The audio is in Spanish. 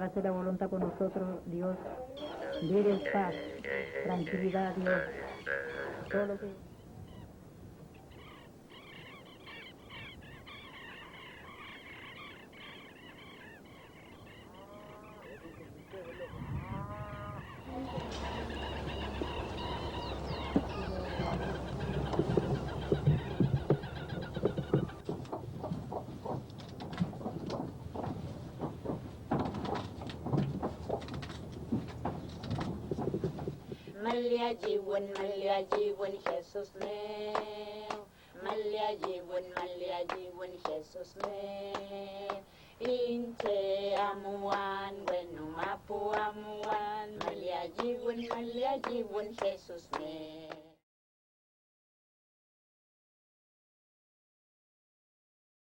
hágase la voluntad con nosotros, Dios. Dele paz, tranquilidad, Dios. Todo lo que... Malia jiwon Jesus meu. Malia jiwon Jesus meu. Inte amuan bueno mapu amuan. Malia jiwon Jesus meu.